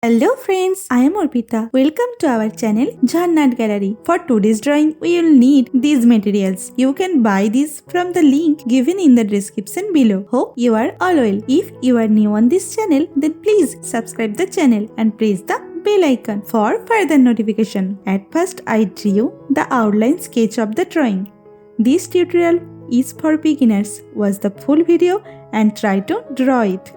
Hello friends, I am Arpita. Welcome to our channel Jharna Gallery. For today's drawing, we will need these materials. You can buy these from the link given in the description below. Hope you are all well. If you are new on this channel, then please subscribe the channel and press the bell icon for further notification. At first, I drew the outline sketch of the drawing. This tutorial is for beginners. Watch the full video and try to draw it.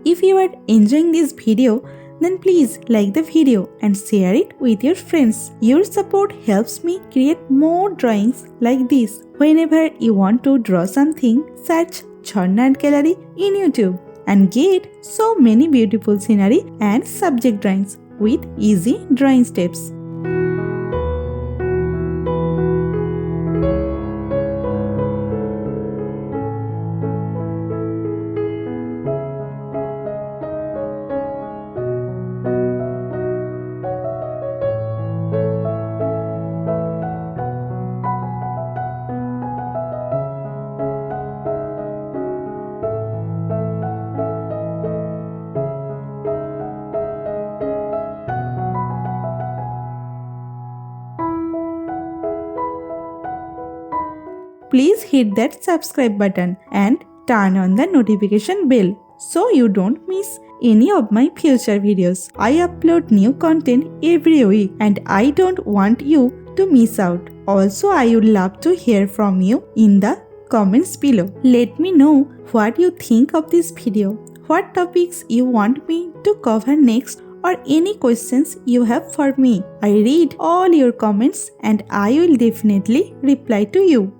If you are enjoying this video, then please like the video and share it with your friends. Your support helps me create more drawings like this. Whenever you want to draw something, search Jharna Gallery in YouTube and get so many beautiful scenery and subject drawings with easy drawing steps. Please hit that subscribe button and turn on the notification bell so you don't miss any of my future videos. I upload new content every week and I don't want you to miss out. Also, I would love to hear from you in the comments below. Let me know what you think of this video, what topics you want me to cover next, or any questions you have for me. I read all your comments and I will definitely reply to you.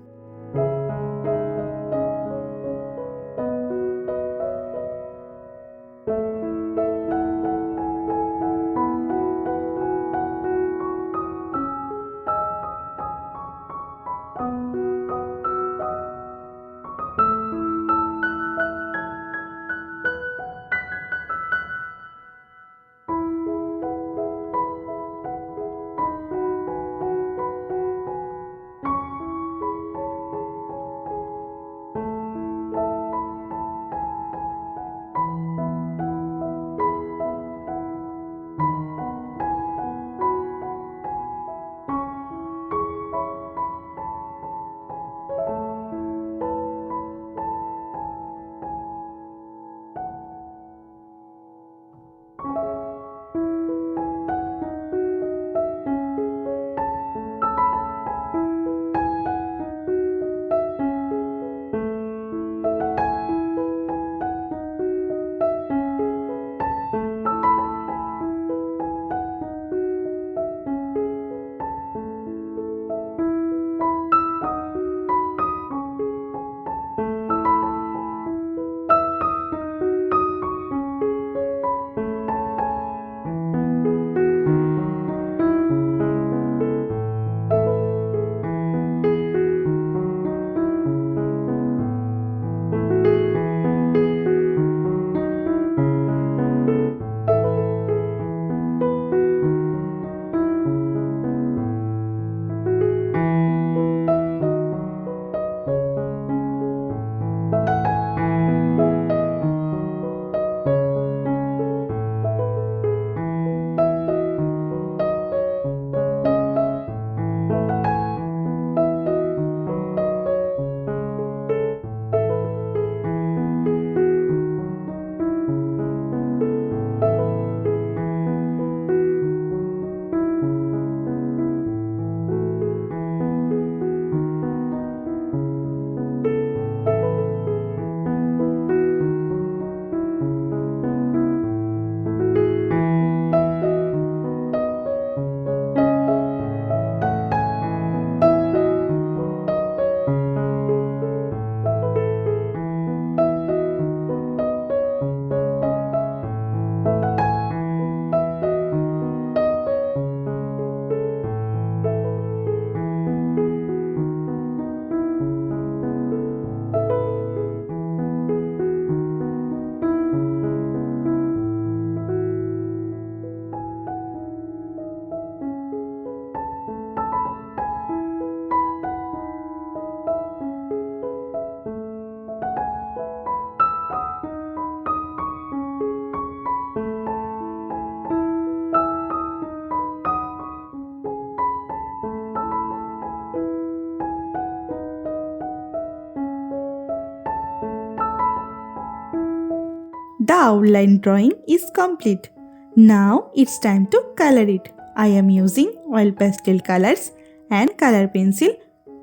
The outline drawing is complete. Now it's time to color it. I am using oil pastel colors and color pencil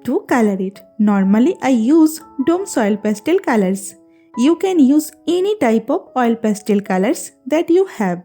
to color it. Normally I use Dome's oil pastel colors. You can use any type of oil pastel colors that you have.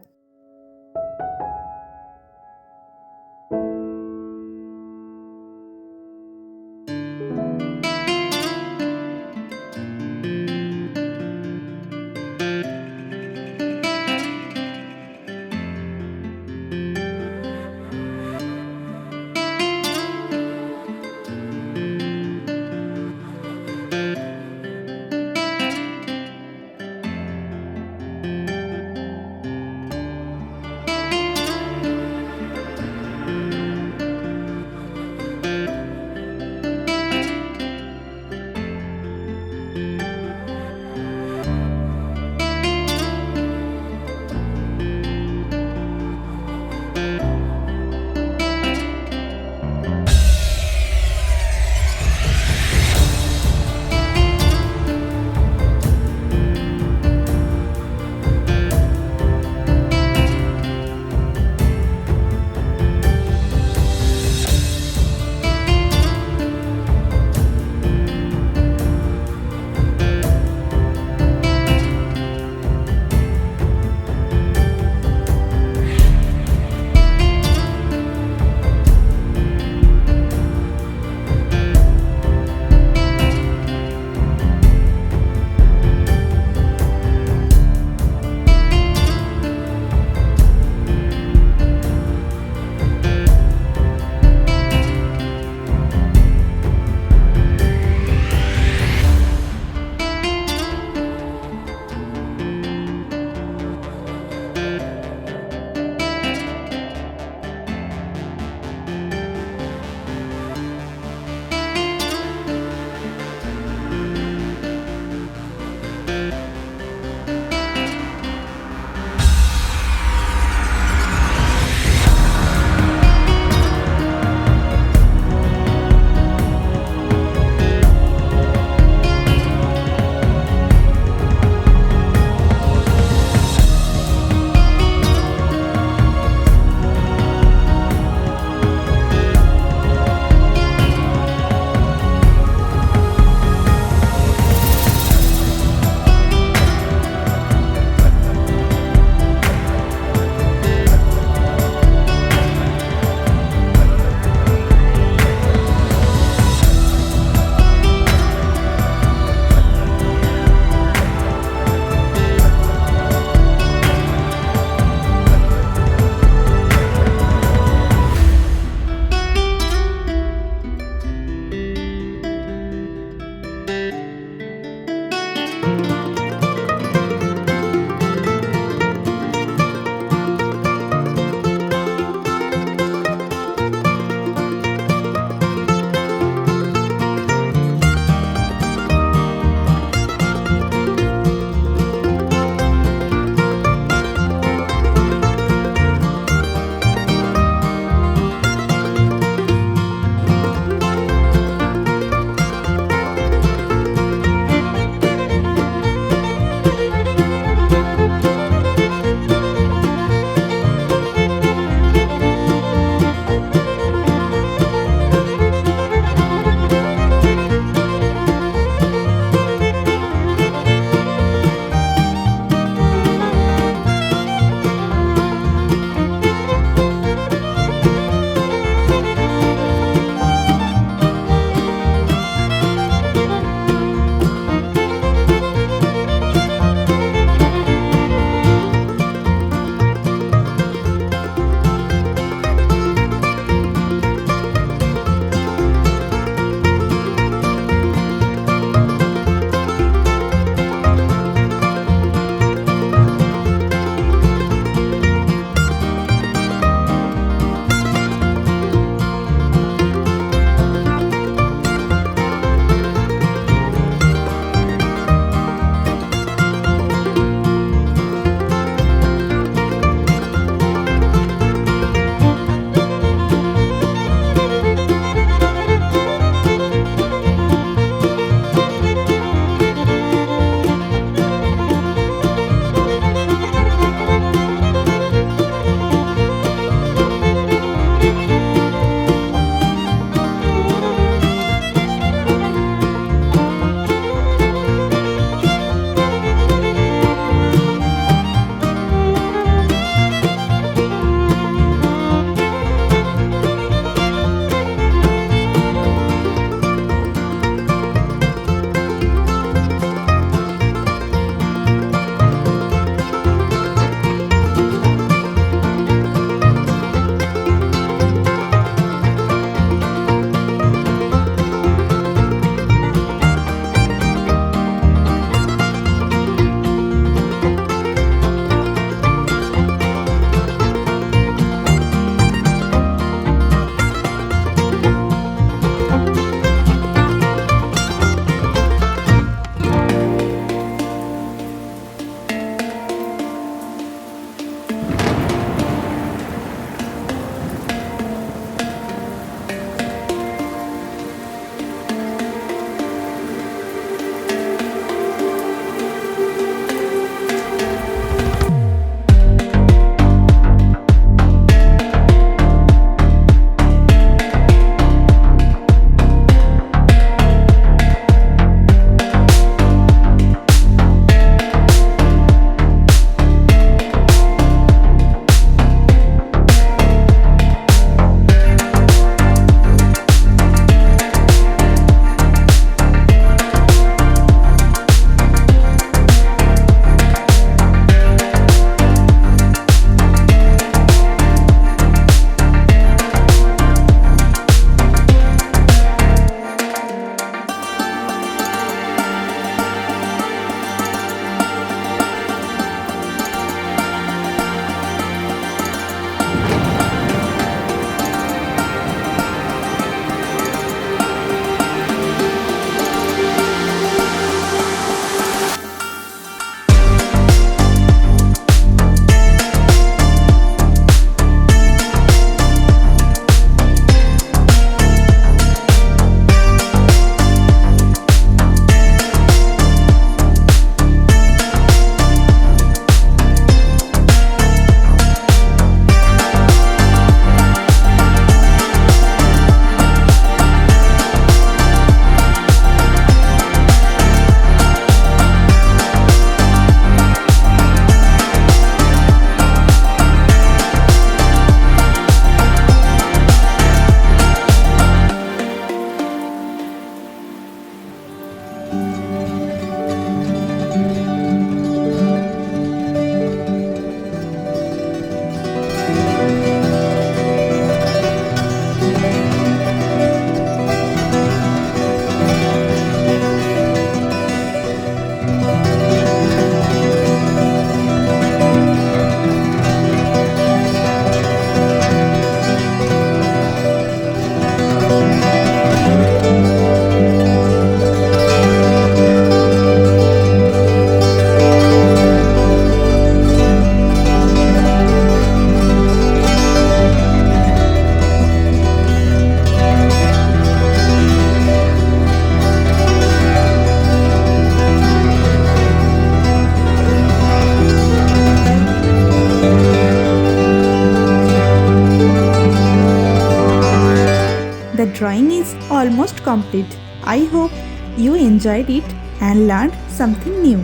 The drawing is almost complete. I hope you enjoyed it and learned something new.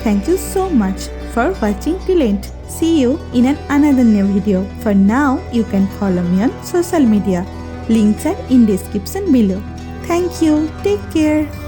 Thank you so much for watching till end. See you in another new video. For now, you can follow me on social media. Links are in description below. Thank you. Take care.